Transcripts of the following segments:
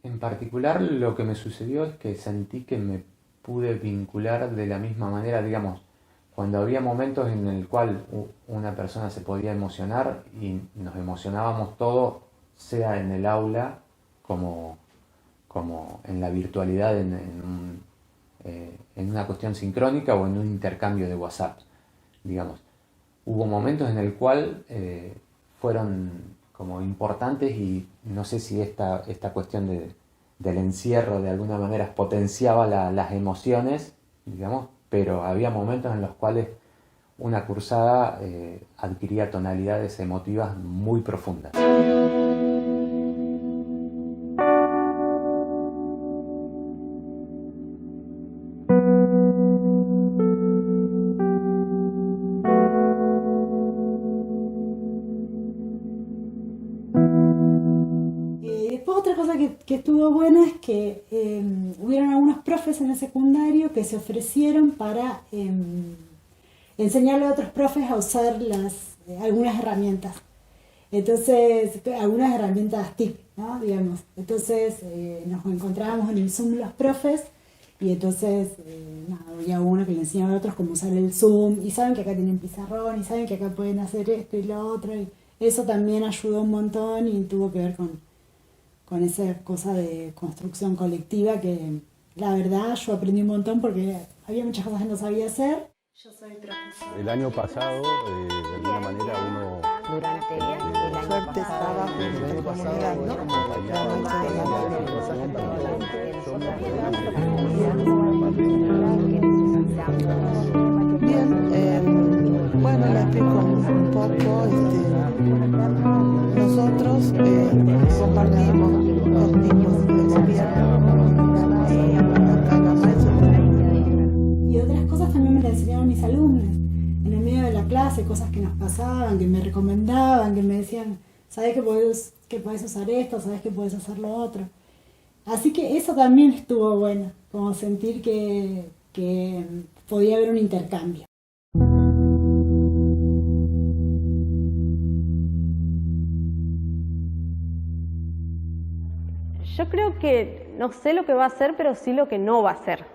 En particular, lo que me sucedió es que sentí que me pude vincular de la misma manera, digamos, cuando había momentos en el cual una persona se podía emocionar y nos emocionábamos todos, sea en el aula como, como en la virtualidad, en una cuestión sincrónica o en un intercambio de WhatsApp, digamos. Hubo momentos en el cual fueron como importantes y no sé si esta cuestión del encierro de alguna manera potenciaba las emociones, digamos, pero había momentos en los cuales una cursada adquiría tonalidades emotivas muy profundas. Después otra cosa que estuvo buena es que hubieron algunos profes en el secundario que se ofrecieron para enseñarle a otros profes a usar algunas herramientas. Entonces, algunas herramientas TIC, ¿no? Digamos. Entonces, nos encontrábamos en el Zoom los profes y entonces nada, había uno que le enseñaba a otros cómo usar el Zoom y saben que acá tienen pizarrón y saben que acá pueden hacer esto y lo otro. Y eso también ayudó un montón y tuvo que ver con esa cosa de construcción colectiva que la verdad yo aprendí un montón porque había muchas cosas que no sabía hacer. Yo soy profesora. El año pasado, de alguna manera, uno... Durante el año Suerte trabajo en esta comunidad, ¿no? Bien, bueno, le explico un poco. Nosotros compartimos dos tipos de gobierno. Y otras cosas también me las enseñaron mis alumnos. En el medio de la clase, cosas que nos pasaban, que me recomendaban, que me decían, ¿sabés que podés usar esto? ¿Sabés que podés hacer lo otro? Así que eso también estuvo bueno, como sentir que podía haber un intercambio. Yo creo que no sé lo que va a hacer, pero sí lo que no va a hacer.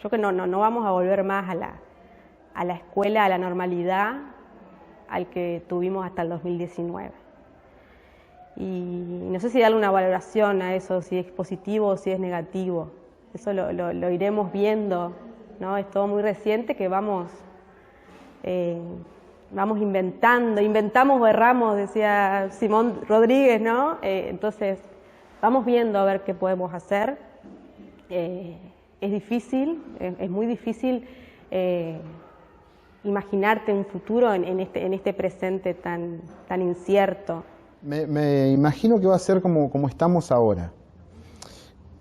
Yo creo que no vamos a volver más a la escuela, a la normalidad, al que tuvimos hasta el 2019. Y no sé si darle una valoración a eso, si es positivo o si es negativo. Eso lo iremos viendo, ¿no? Es todo muy reciente que vamos inventamos o erramos, decía Simón Rodríguez, ¿no? Entonces, vamos viendo a ver qué podemos hacer. Es difícil, es muy difícil imaginarte un futuro en este presente tan incierto. Me imagino que va a ser como estamos ahora.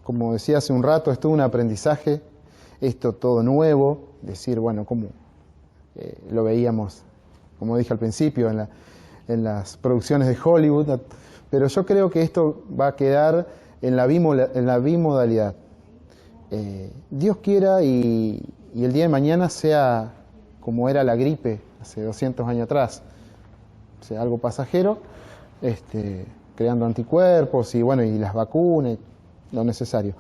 Como decía hace un rato, es todo un aprendizaje, esto todo nuevo, decir, bueno, como lo veíamos, como dije al principio, en las producciones de Hollywood, pero yo creo que esto va a quedar en la bimodalidad. Dios quiera y el día de mañana sea como era la gripe hace 200 años atrás, o sea, algo pasajero, creando anticuerpos y bueno, y las vacunas, lo necesario.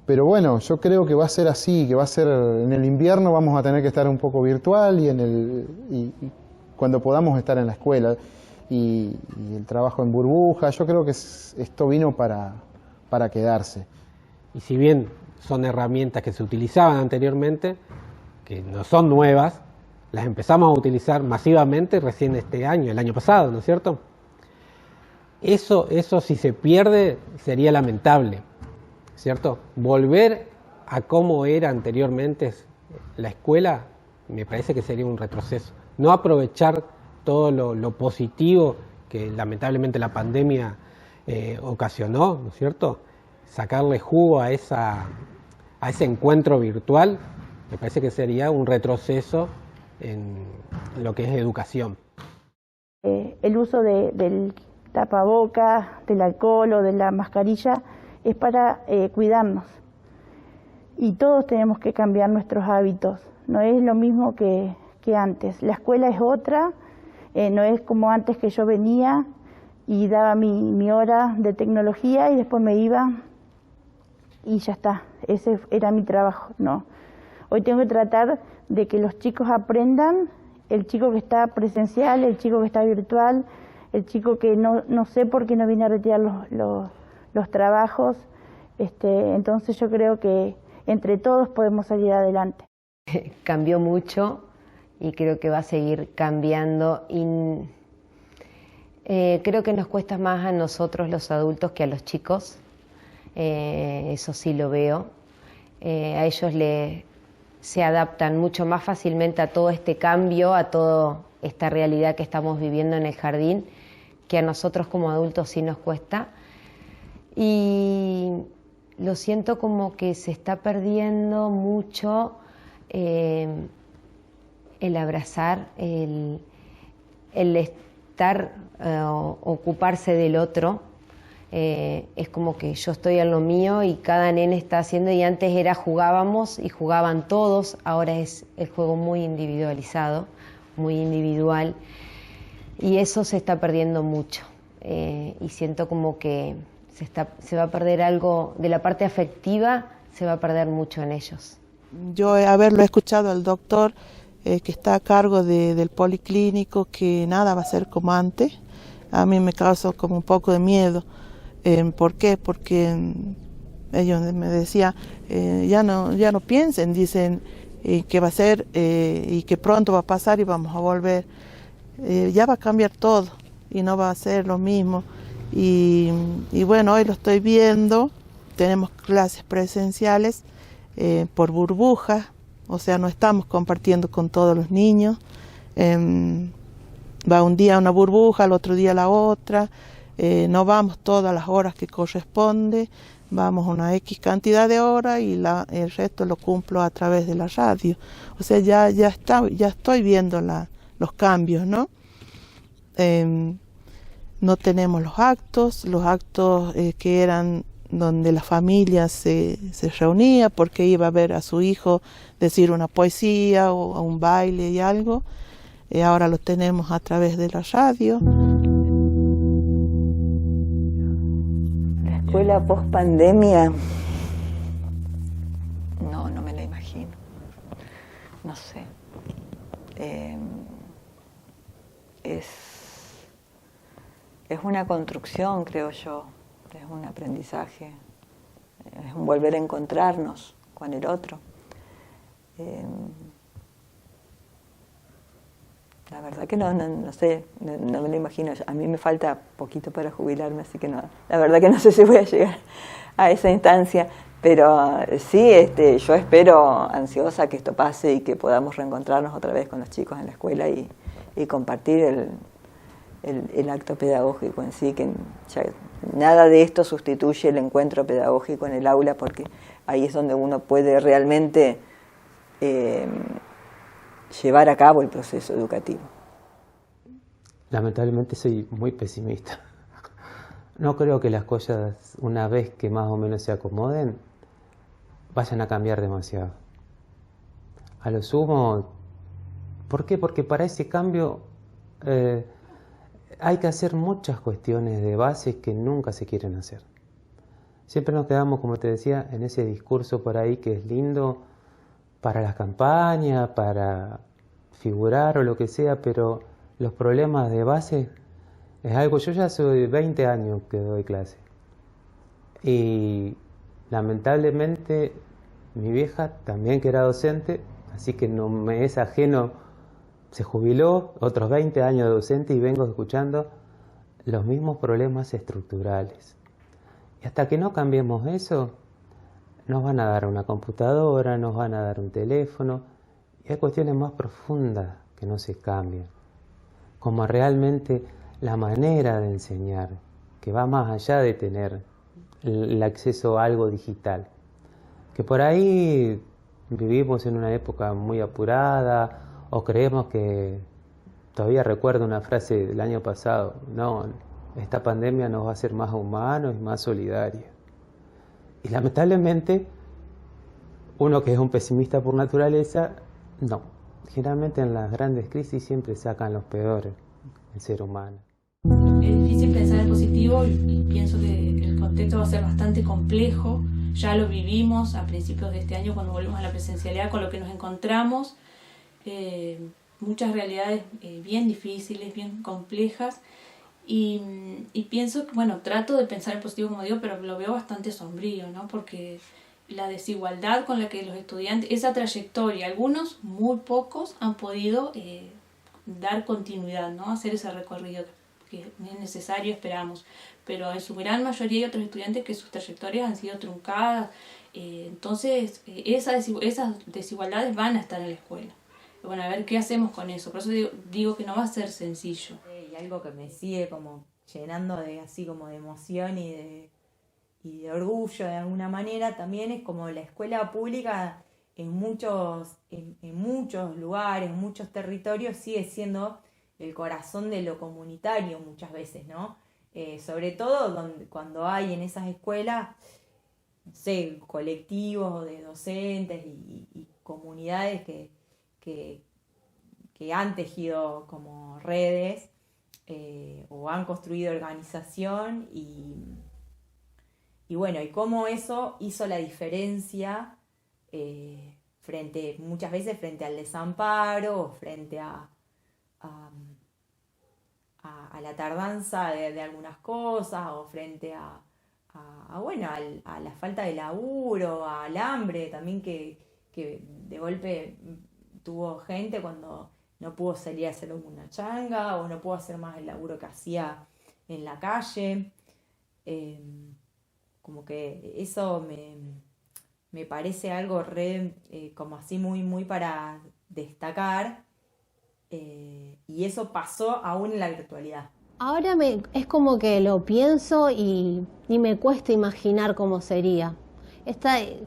Pero bueno, yo creo que va a ser así, que va a ser en el invierno vamos a tener que estar un poco virtual y cuando podamos estar en la escuela y el trabajo en burbuja, yo creo que esto vino para quedarse. Y si bien son herramientas que se utilizaban anteriormente, que no son nuevas, las empezamos a utilizar masivamente recién este año, el año pasado, ¿no es cierto? Eso si se pierde sería lamentable, ¿cierto? Volver a cómo era anteriormente la escuela me parece que sería un retroceso. No aprovechar todo lo positivo que lamentablemente la pandemia ocasionó, ¿no es cierto? Sacarle jugo a ese encuentro virtual, me parece que sería un retroceso en lo que es educación. El uso del tapabocas, del alcohol o de la mascarilla es para cuidarnos. Y todos tenemos que cambiar nuestros hábitos. No es lo mismo que antes. La escuela es otra, no es como antes que yo venía y daba mi hora de tecnología y después me iba y ya está, ese era mi trabajo. No, hoy tengo que tratar de que los chicos aprendan, el chico que está presencial, el chico que está virtual, el chico que no sé por qué no viene a retirar los trabajos. Entonces yo creo que entre todos podemos salir adelante. Cambió mucho y creo que va a seguir cambiando. Creo que nos cuesta más a nosotros los adultos que a los chicos, eso sí lo veo. A ellos se adaptan mucho más fácilmente a todo este cambio, a toda esta realidad que estamos viviendo en el jardín, que a nosotros como adultos sí nos cuesta. Y lo siento como que se está perdiendo mucho el abrazar, el estar, ocuparse del otro. Es como que yo estoy en lo mío y cada nene está haciendo, y antes jugábamos y jugaban todos, ahora es el juego muy individualizado, muy individual, y eso se está perdiendo mucho. Y siento como que se va a perder algo de la parte afectiva, se va a perder mucho en ellos. Yo haberlo escuchado al doctor que está a cargo del policlínico, que nada va a ser como antes, a mí me causa como un poco de miedo. ¿Por qué? Porque ellos me decían, ya no piensen, dicen que va a ser y que pronto va a pasar y vamos a volver. Ya va a cambiar todo y no va a ser lo mismo. Y bueno, hoy lo estoy viendo, tenemos clases presenciales por burbujas, o sea, no estamos compartiendo con todos los niños. Va un día una burbuja, al otro día la otra, no vamos todas las horas que corresponde, vamos una X cantidad de horas y el resto lo cumplo a través de la radio. O sea, ya estoy viendo los cambios, ¿no? No tenemos los actos que eran donde la familia se reunía porque iba a ver a su hijo decir una poesía o a un baile y algo. Ahora lo tenemos a través de la radio. La escuela post pandemia, no me la imagino. No sé. Es una construcción, creo yo, es un aprendizaje, es un volver a encontrarnos con el otro. La verdad que no sé, no me lo imagino. A mí me falta poquito para jubilarme, así que no, la verdad que no sé si voy a llegar a esa instancia, pero sí, yo espero ansiosa que esto pase y que podamos reencontrarnos otra vez con los chicos en la escuela y compartir el acto pedagógico en sí, que ya nada de esto sustituye el encuentro pedagógico en el aula, porque ahí es donde uno puede realmente llevar a cabo el proceso educativo. Lamentablemente soy muy pesimista. No creo que las cosas, una vez que más o menos se acomoden, vayan a cambiar demasiado. A lo sumo, ¿por qué? Porque para ese cambio hay que hacer muchas cuestiones de base que nunca se quieren hacer. Siempre nos quedamos, como te decía, en ese discurso por ahí que es lindo para las campañas, para figurar o lo que sea, pero los problemas de base es algo. Yo ya soy 20 años que doy clase y lamentablemente mi vieja también, que era docente, así que no me es ajeno, se jubiló, otros 20 años de docente, y vengo escuchando los mismos problemas estructurales. Y hasta que no cambiemos eso, nos van a dar una computadora, nos van a dar un teléfono, y hay cuestiones más profundas que no se cambian, como realmente la manera de enseñar, que va más allá de tener el acceso a algo digital. Que por ahí vivimos en una época muy apurada, o creemos que, todavía recuerdo una frase del año pasado, no, esta pandemia nos va a hacer más humanos y más solidarios. Y lamentablemente, uno que es un pesimista por naturaleza, no. Generalmente en las grandes crisis siempre sacan los peores, el ser humano. Es difícil pensar positivo y pienso que el contexto va a ser bastante complejo. Ya lo vivimos a principios de este año cuando volvimos a la presencialidad, con lo que nos encontramos. Muchas realidades bien difíciles, bien complejas. Y pienso que, bueno, trato de pensar en positivo, como digo, pero lo veo bastante sombrío, ¿no? Porque la desigualdad con la que los estudiantes, esa trayectoria, algunos, muy pocos, han podido dar continuidad, ¿no? Hacer ese recorrido que es necesario, esperamos. Pero en su gran mayoría hay otros estudiantes que sus trayectorias han sido truncadas. Entonces, esas desigualdades van a estar en la escuela. Bueno, a ver qué hacemos con eso. Por eso digo que no va a ser sencillo. Y algo que me sigue como llenando de así como de emoción y de orgullo de alguna manera también es como la escuela pública en muchos lugares, en muchos territorios sigue siendo el corazón de lo comunitario muchas veces, ¿no? Sobre todo cuando hay en esas escuelas, no sé, colectivos de docentes y comunidades que han tejido como redes o han construido organización y bueno, y cómo eso hizo la diferencia muchas veces frente al desamparo o frente a la tardanza de algunas cosas o frente a la falta de laburo, al hambre también que de golpe tuvo gente cuando no pudo salir a hacer una changa o no pudo hacer más el laburo que hacía en la calle. Como que eso me parece algo como así muy, muy para destacar. Y eso pasó aún en la virtualidad. Ahora es como que lo pienso y me cuesta imaginar cómo sería.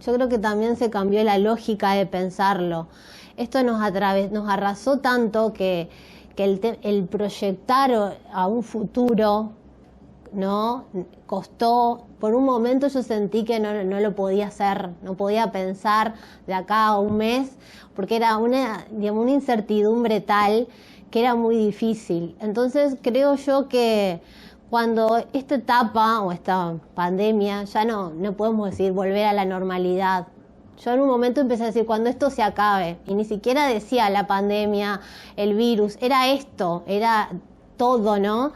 Yo creo que también se cambió la lógica de pensarlo. Esto nos arrasó tanto que el proyectar a un futuro, ¿no? Costó. Por un momento yo sentí que no lo podía hacer, no podía pensar de acá a un mes, porque era una incertidumbre tal que era muy difícil. Entonces creo yo que cuando esta etapa o esta pandemia, ya no podemos decir volver a la normalidad. Yo en un momento empecé a decir, cuando esto se acabe, y ni siquiera decía la pandemia, el virus, era esto, era todo, ¿no?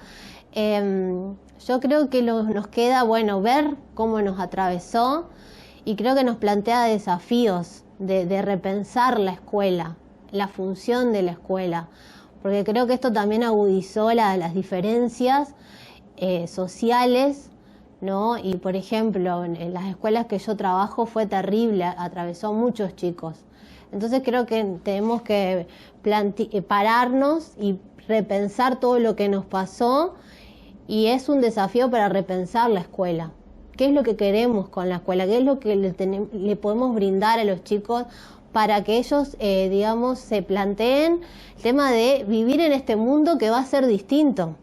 Yo creo que nos queda, ver cómo nos atravesó y creo que nos plantea desafíos de repensar la escuela, la función de la escuela, porque creo que esto también agudizó las diferencias sociales, ¿no? Y por ejemplo, en las escuelas que yo trabajo fue terrible, atravesó a muchos chicos. Entonces creo que tenemos que pararnos y repensar todo lo que nos pasó, y es un desafío para repensar la escuela. ¿Qué es lo que queremos con la escuela? ¿Qué es lo que le podemos brindar a los chicos para que ellos, se planteen el tema de vivir en este mundo que va a ser distinto?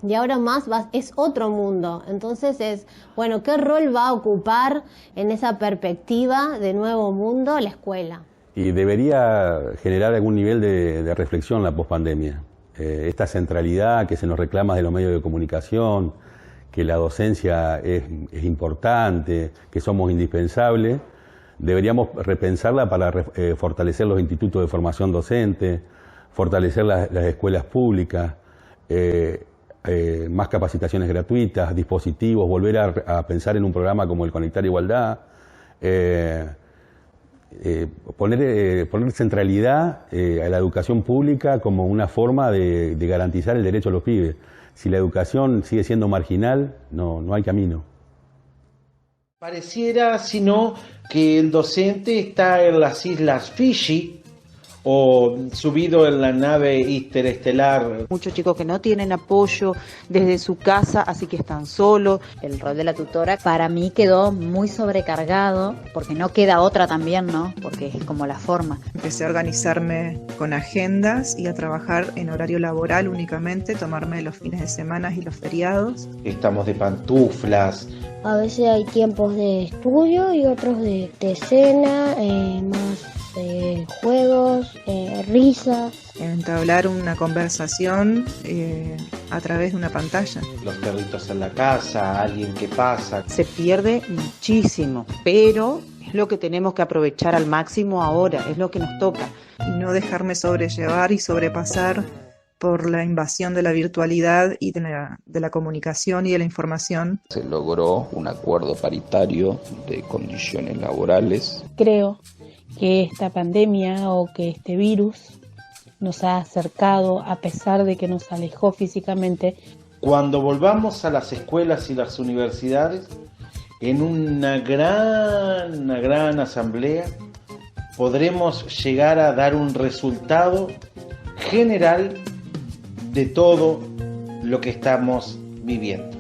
Y ahora más es otro mundo. Entonces ¿qué rol va a ocupar en esa perspectiva de nuevo mundo la escuela? Y debería generar algún nivel de reflexión la pospandemia. Esta centralidad que se nos reclama de los medios de comunicación, que la docencia es importante, que somos indispensables, deberíamos repensarla para fortalecer los institutos de formación docente, fortalecer las escuelas públicas, más capacitaciones gratuitas, dispositivos, volver a pensar en un programa como el Conectar Igualdad, poner centralidad a la educación pública como una forma de garantizar el derecho a los pibes. Si la educación sigue siendo marginal, no hay camino. Pareciera, sino, que el docente está en las Islas Fiji o subido en la nave interestelar. Muchos chicos que no tienen apoyo desde su casa, así que están solos. El rol de la tutora para mí quedó muy sobrecargado, porque no queda otra también, ¿no? Porque es como la forma. Empecé a organizarme con agendas y a trabajar en horario laboral únicamente, tomarme los fines de semana y los feriados. Estamos de pantuflas. A veces hay tiempos de estudio y otros de cena, más juegos, risas. Entablar una conversación a través de una pantalla. Los perritos en la casa, alguien que pasa. Se pierde muchísimo, pero es lo que tenemos que aprovechar al máximo ahora, es lo que nos toca. Y no dejarme sobrellevar y sobrepasar por la invasión de la virtualidad y de la comunicación y de la información. Se logró un acuerdo paritario de condiciones laborales. Creo que esta pandemia o que este virus nos ha acercado a pesar de que nos alejó físicamente. Cuando volvamos a las escuelas y las universidades, en una gran asamblea, podremos llegar a dar un resultado general de todo lo que estamos viviendo.